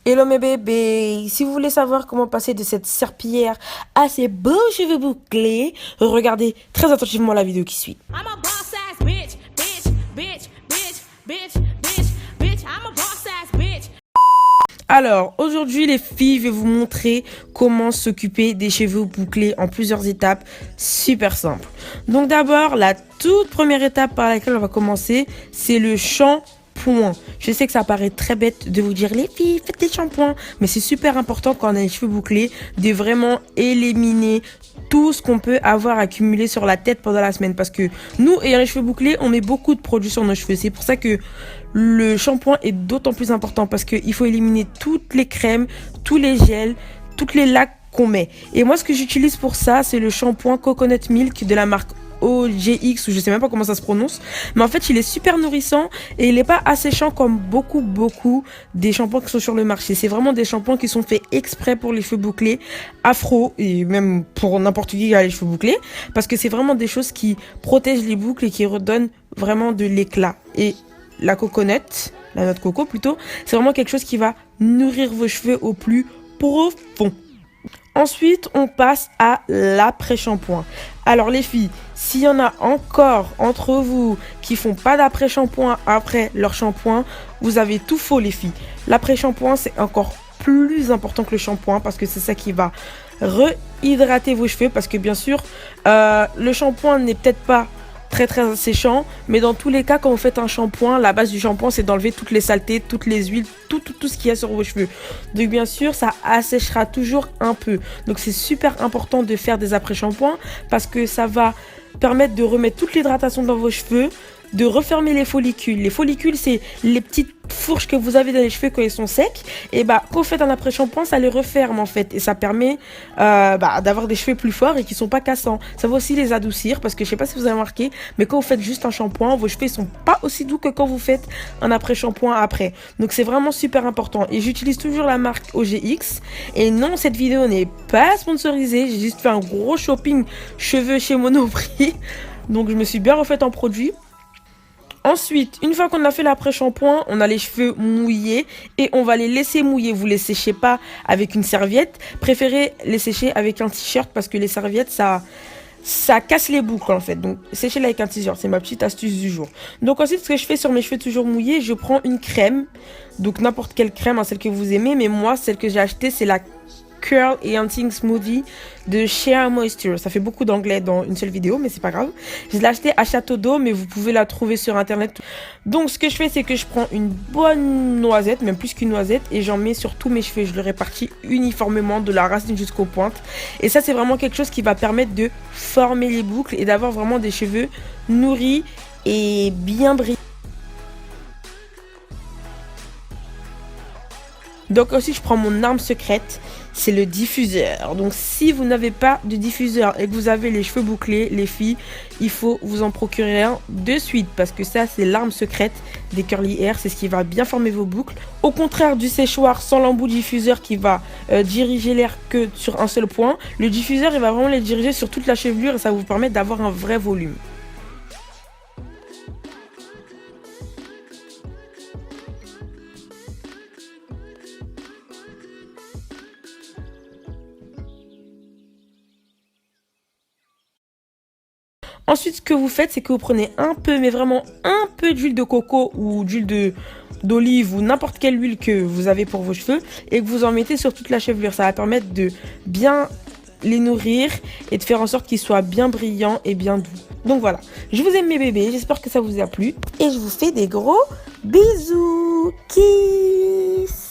Hello mes bébés, si vous voulez savoir comment passer de cette serpillière à ces beaux cheveux bouclés, regardez très attentivement la vidéo qui suit. I'm a boss ass bitch, bitch, bitch, bitch, bitch, bitch, bitch, I'm a boss ass bitch. Alors, aujourd'hui les filles, je vais vous montrer comment s'occuper des cheveux bouclés en plusieurs étapes, super simple. Donc d'abord, la toute première étape par laquelle on va commencer, c'est le shampoing. Je sais que ça paraît très bête de vous dire les filles, faites des shampoings, mais c'est super important quand on a les cheveux bouclés de vraiment éliminer tout ce qu'on peut avoir accumulé sur la tête pendant la semaine, parce que nous, ayant les cheveux bouclés, on met beaucoup de produits sur nos cheveux. C'est pour ça que le shampoing est d'autant plus important, parce qu'il faut éliminer toutes les crèmes, tous les gels, toutes les lacs qu'on met. Et moi, ce que j'utilise pour ça, c'est le shampoing Coconut Milk de la marque OGX, ou je sais même pas comment ça se prononce, mais en fait il est super nourrissant et il est pas asséchant comme beaucoup des shampoings qui sont sur le marché. C'est vraiment des shampoings qui sont faits exprès pour les cheveux bouclés, afro, et même pour n'importe qui a les cheveux bouclés, parce que c'est vraiment des choses qui protègent les boucles et qui redonnent vraiment de l'éclat. Et la coconut, la noix de coco plutôt, c'est vraiment quelque chose qui va nourrir vos cheveux au plus profond. Ensuite, on passe à l'après-shampoing. Alors les filles, s'il y en a encore entre vous qui font pas d'après-shampoing après leur shampoing, vous avez tout faux les filles. L'après-shampoing, c'est encore plus important que le shampoing, parce que c'est ça qui va rehydrater vos cheveux, parce que bien sûr, le shampoing n'est peut-être pas très asséchant, mais dans tous les cas, quand vous faites un shampoing, la base du shampoing, c'est d'enlever toutes les saletés, toutes les huiles, tout ce qu'il y a sur vos cheveux. Donc bien sûr, ça asséchera toujours un peu. Donc c'est super important de faire des après-shampoings, parce que ça va permettre de remettre toute l'hydratation dans vos cheveux, de refermer les follicules. Les follicules, c'est les petites fourches que vous avez dans les cheveux quand ils sont secs. Et bah, quand vous faites un après-shampoing, ça les referme en fait. Et ça permet d'avoir des cheveux plus forts et qui sont pas cassants. Ça va aussi les adoucir, parce que je sais pas si vous avez remarqué, mais quand vous faites juste un shampoing, vos cheveux sont pas aussi doux que quand vous faites un après-shampoing après. Donc c'est vraiment super important. Et j'utilise toujours la marque OGX. Et non, cette vidéo n'est pas sponsorisée. J'ai juste fait un gros shopping cheveux chez Monoprix. Donc je me suis bien refaite en produit. Ensuite, une fois qu'on a fait l'après-shampoing, on a les cheveux mouillés et on va les laisser mouiller. Vous les séchez pas avec une serviette. Préférez les sécher avec un t-shirt, parce que les serviettes, ça casse les boucles en fait. Donc séchez-les avec un t-shirt, c'est ma petite astuce du jour. Donc ensuite, ce que je fais sur mes cheveux toujours mouillés, je prends une crème. Donc n'importe quelle crème, hein, celle que vous aimez. Mais moi, celle que j'ai achetée, c'est la Curl et Hunting Smoothie de Shea Moisture. Ça fait beaucoup d'anglais dans une seule vidéo, mais c'est pas grave. Je l'ai acheté à Château d'Eau, mais vous pouvez la trouver sur internet. Donc ce que je fais, c'est que je prends une bonne noisette, même plus qu'une noisette, et j'en mets sur tous mes cheveux. Je le répartis uniformément de la racine jusqu'aux pointes. Et ça, c'est vraiment quelque chose qui va permettre de former les boucles et d'avoir vraiment des cheveux nourris et bien brillants. Donc aussi, je prends mon arme secrète, c'est le diffuseur. Donc si vous n'avez pas de diffuseur et que vous avez les cheveux bouclés, les filles, il faut vous en procurer un de suite, parce que ça, c'est l'arme secrète des curly hair. C'est ce qui va bien former vos boucles. Au contraire du séchoir sans l'embout diffuseur qui va diriger l'air que sur un seul point, le diffuseur, il va vraiment les diriger sur toute la chevelure et ça va vous permettre d'avoir un vrai volume. Ensuite, ce que vous faites, c'est que vous prenez un peu, mais vraiment un peu d'huile de coco ou d'huile d'olive ou n'importe quelle huile que vous avez pour vos cheveux, et que vous en mettez sur toute la chevelure. Ça va permettre de bien les nourrir et de faire en sorte qu'ils soient bien brillants et bien doux. Donc voilà, je vous aime mes bébés, j'espère que ça vous a plu et je vous fais des gros bisous. Kiss.